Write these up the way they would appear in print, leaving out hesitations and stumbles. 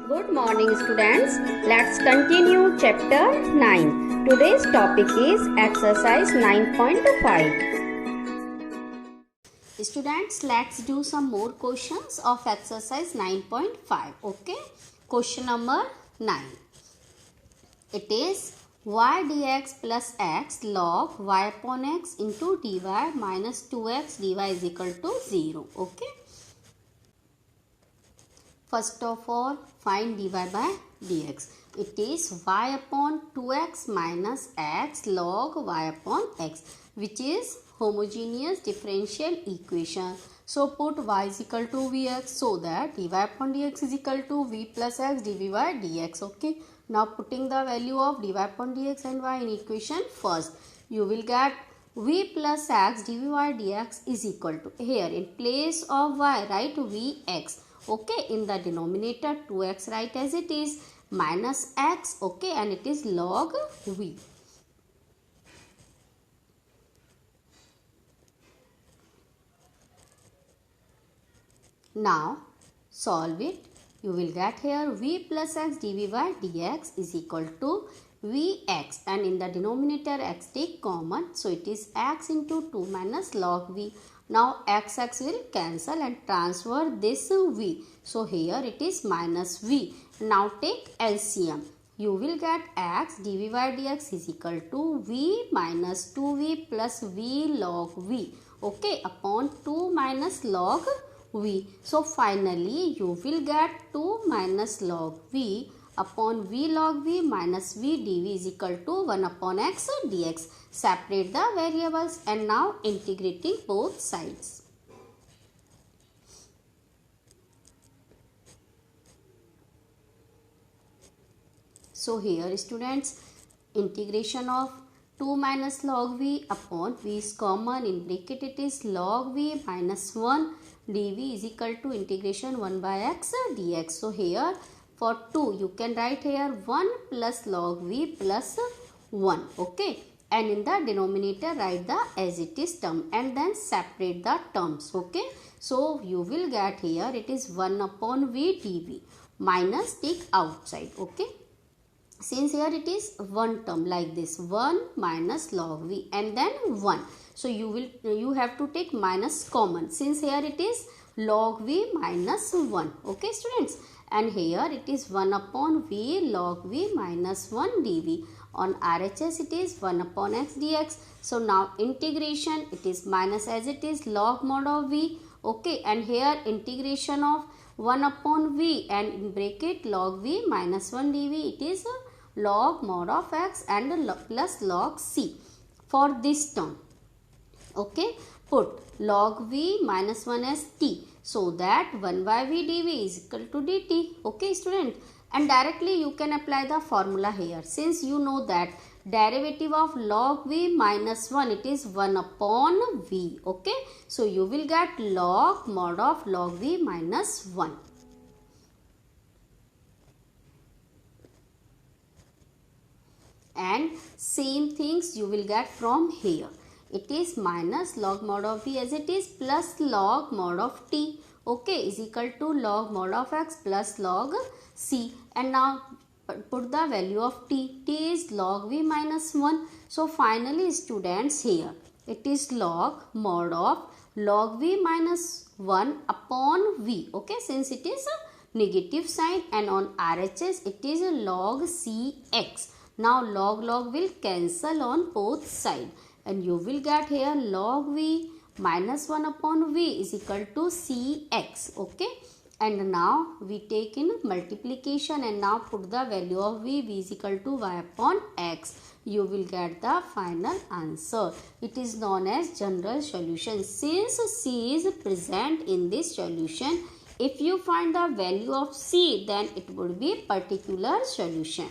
Good morning, students. Let's continue chapter 9. Today's topic is exercise 9.5. Students, let's do some more questions of exercise 9.5. Okay. Question number 9. It is y dx plus x log y upon x into dy minus 2x dy is equal to 0. Okay. First of all, find dy by dx. It is y upon 2x minus x log y upon x, which is homogeneous differential equation. So put y is equal to vx, so that dy upon dx is equal to v plus x dv by dx. Okay. Now putting the value of dy upon dx and y in equation first, you will get v plus x dv by dx is equal to, here in place of y write vx. Okay, in the denominator 2x write as it is minus x. Okay, and it is log v. Now solve it. You will get here v plus x dv by dx is equal to vx, and in the denominator x take common, so it is x into 2 minus log v. Now x will cancel and transfer this v. So here it is minus v. Now take LCM. You will get x dv by dx is equal to v minus 2v plus v log v. Okay, upon 2 minus log v. So finally you will get 2 minus log v upon v log v minus v dv is equal to 1 upon x dx. Separate the variables and now integrating both sides. So here students, integration of 2 minus log v upon v is common, in bracket it is log v minus 1 dv is equal to integration 1 by x dx. So here for 2 you can write here 1 plus log v plus 1. Okay, and in the denominator write the as it is term and then separate the terms. Okay, so you will get here it is 1 upon v dv minus take outside. Okay, since here it is one term like this, 1 minus log v and then 1. So you have to take minus common, since here it is log v minus 1. Okay students, and here it is 1 upon v log v minus 1 dv. On RHS it is 1 upon x dx. So now integration, it is minus as it is log mod of v. Okay, and here integration of 1 upon v and in bracket log v minus 1 dv, it is log mod of x and plus log c for this term. Okay, put log v minus 1 as t, so that 1 by v dv is equal to dt. Okay student, and directly you can apply the formula here, since you know that derivative of log v minus 1 it is 1 upon v. Okay, so you will get log mod of log v minus 1. And same things you will get from here. It is minus log mod of v as it is plus log mod of t. Okay, is equal to log mod of x plus log c. And now put the value of t. T is log v minus 1. So finally students, here it is log mod of log v minus 1 upon v. Okay, since it is a negative sign, and on RHS it is a log cx. Now log will cancel on both sides, and you will get here log v minus 1 upon v is equal to cx. Okay, and now we take in multiplication and now put the value of v is equal to y upon x. You will get the final answer. It is known as general solution. Since c is present in this solution, if you find the value of c, then it would be particular solution.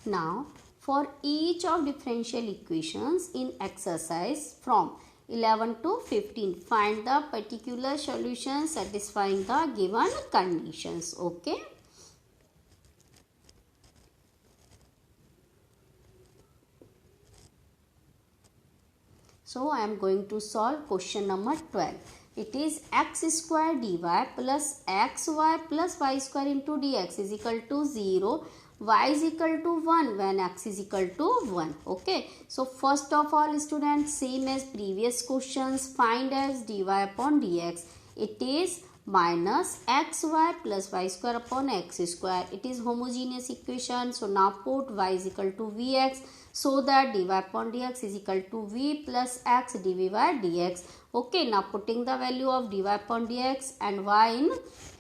Now, for each of differential equations in exercise from 11 to 15, find the particular solution satisfying the given conditions. Okay. So, I am going to solve question number 12. it is x square dy plus xy plus y square into dx is equal to 0. Y is equal to 1 when x is equal to 1. Okay. So first of all students, same as previous questions, find as dy upon dx. It is minus xy plus y square upon x square. It is homogeneous equation. So now put y is equal to vx, so that dy upon dx is equal to v plus x dv by dx. Okay, now putting the value of dy upon dx and y in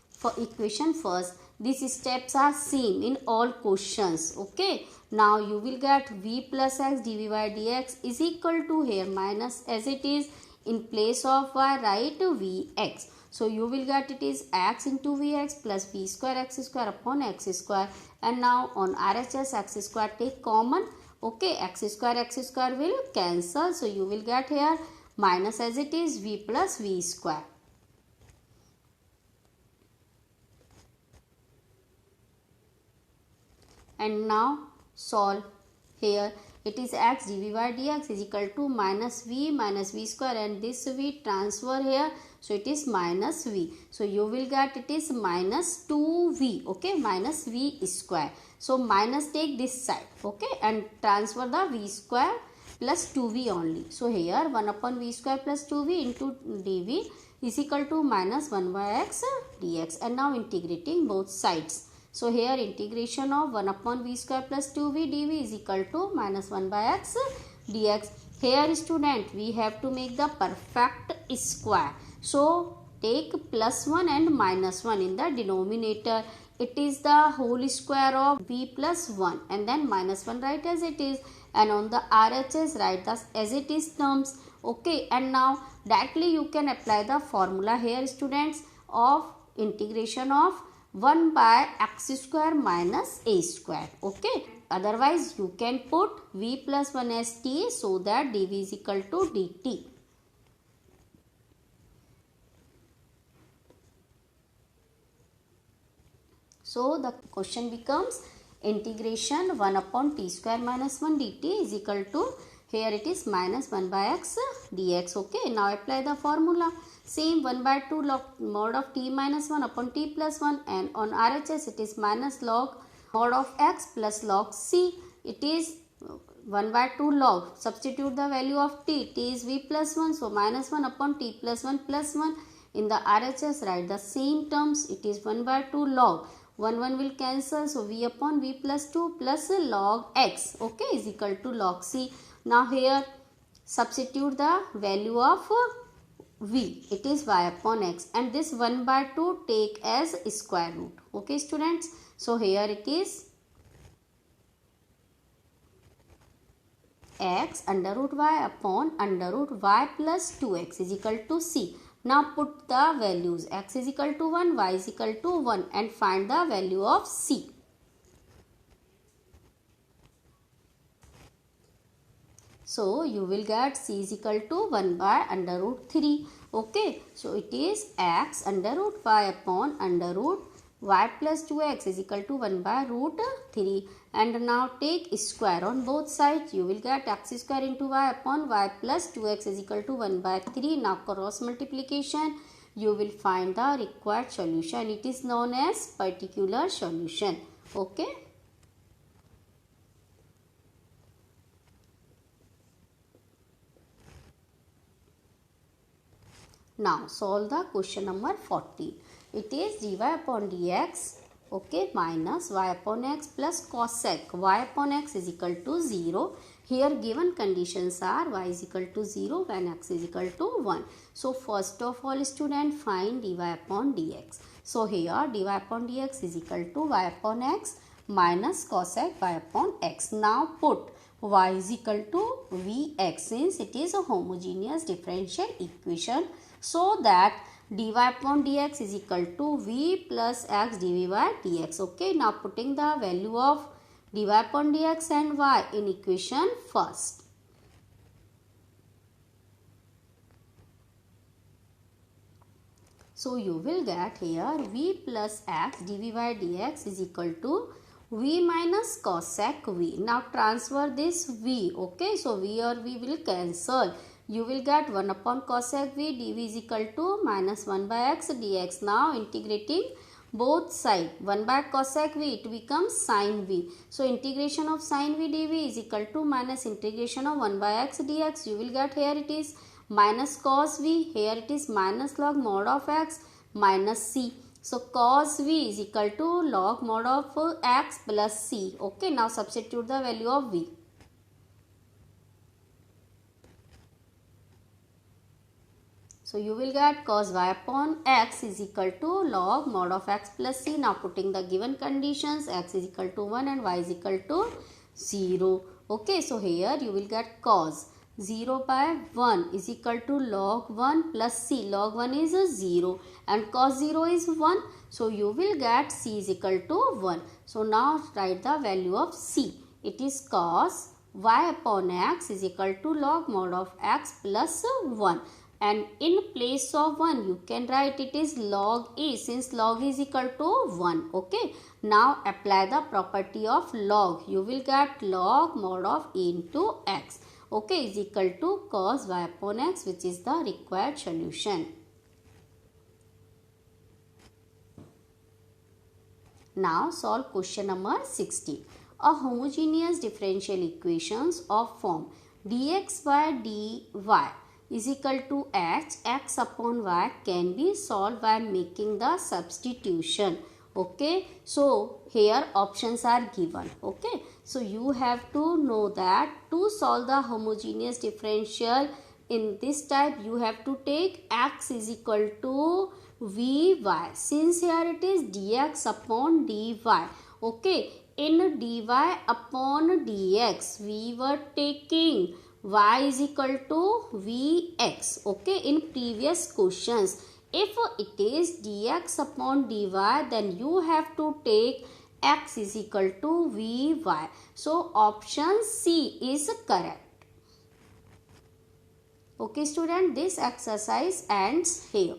for equation first. These steps are same in all questions. Okay, now you will get v plus x dv by dx is equal to here minus, as it is in place of y write vx. So you will get it is x into vx plus v square x square upon x square, and now on RHS x square take common. Okay, x square will cancel, so you will get here minus, as it is v plus v square. And now solve. Here it is x dv by dx is equal to minus v square, and this v transfer here, so it is minus v. So you will get it is minus 2v. Okay, minus v square. So minus take this side. Okay, and transfer the v square plus 2v only. So here 1 upon v square plus 2v into dv is equal to minus 1 by x dx, and now integrating both sides. So here integration of 1 upon v square plus 2v dv is equal to minus 1 by x dx. Here student, we have to make the perfect square. So take plus 1 and minus 1 in the denominator. It is the whole square of v plus 1, and then minus 1 write as it is, and on the RHS write thus as it is terms. Okay, and now directly you can apply the formula here students of integration of 1 by x square minus a square. Okay, otherwise you can put v plus 1 as t, so that dv is equal to dt. So the question becomes integration 1 upon t square minus 1 dt is equal to, here it is minus 1 by x dx. Okay, now apply the formula. Same 1 by 2 log mod of t minus 1 upon t plus 1, and on RHS it is minus log mod of x plus log c. It is 1 by 2 log, substitute the value of t is v plus 1, so minus 1 upon t plus 1 plus 1. In the RHS write the same terms, it is 1 by 2 log, 1 will cancel, so v upon v plus 2 plus log x, okay, is equal to log c. Now here substitute the value of v, it is y upon x, and this 1 by 2 take as square root. Okay students, so here it is x under root y upon under root y plus 2x is equal to c. Now put the values, x is equal to 1, y is equal to 1, and find the value of c. So you will get c is equal to 1 by under root 3. Okay, so it is x under root y upon under root y plus 2x is equal to 1 by root 3. And now take square on both sides. You will get x square into y upon y plus 2x is equal to 1 by 3. Now cross multiplication, you will find the required solution. It is known as particular solution. Okay. Now solve the question number 14. It is dy upon dx, okay, minus y upon x plus cosec y upon x is equal to 0. Here given conditions are y is equal to 0 when x is equal to 1. So first of all student, find dy upon dx. So here dy upon dx is equal to y upon x minus cosec y upon x. Now put y is equal to vx, since it is a homogeneous differential equation. So that dy upon dx is equal to v plus x dv by dx. Okay, now putting the value of dy upon dx and y in equation first. So you will get here v plus x dv by dx is equal to v minus cosec v. Now transfer this v. Okay, so v or v will cancel. you will get 1 upon cosec v dv is equal to minus 1 by x dx. Now integrating both side, 1 by cosec v, it becomes sin v. So integration of sin v dv is equal to minus integration of 1 by x dx. You will get, here it is minus cos v, here it is minus log mod of x minus c. So cos v is equal to log mod of x plus c. Okay, now substitute the value of v. So you will get cos y upon x is equal to log mod of x plus c. Now putting the given conditions, x is equal to 1 and y is equal to 0. Okay, so here you will get cos 0 by 1 is equal to log 1 plus c. Log 1 is 0 and cos 0 is 1. So you will get c is equal to 1. So now write the value of c. It is cos y upon x is equal to log mod of x plus 1. And in place of 1 you can write it is log a, since log is equal to 1. Okay. Now apply the property of log. You will get log mod of a into x. Okay, is equal to cos y upon x, which is the required solution. Now solve question number 16. A homogeneous differential equations of form dx by dy is equal to x upon y can be solved by making the substitution. Okay, so here options are given. Okay, so you have to know that to solve the homogeneous differential in this type, you have to take x is equal to vy, since here it is dx upon dy. Okay, in dy upon dx we were taking y is equal to vx. Okay, in previous questions, if it is dx upon dy, then you have to take x is equal to vy. So option C is correct. Okay student, this exercise ends here.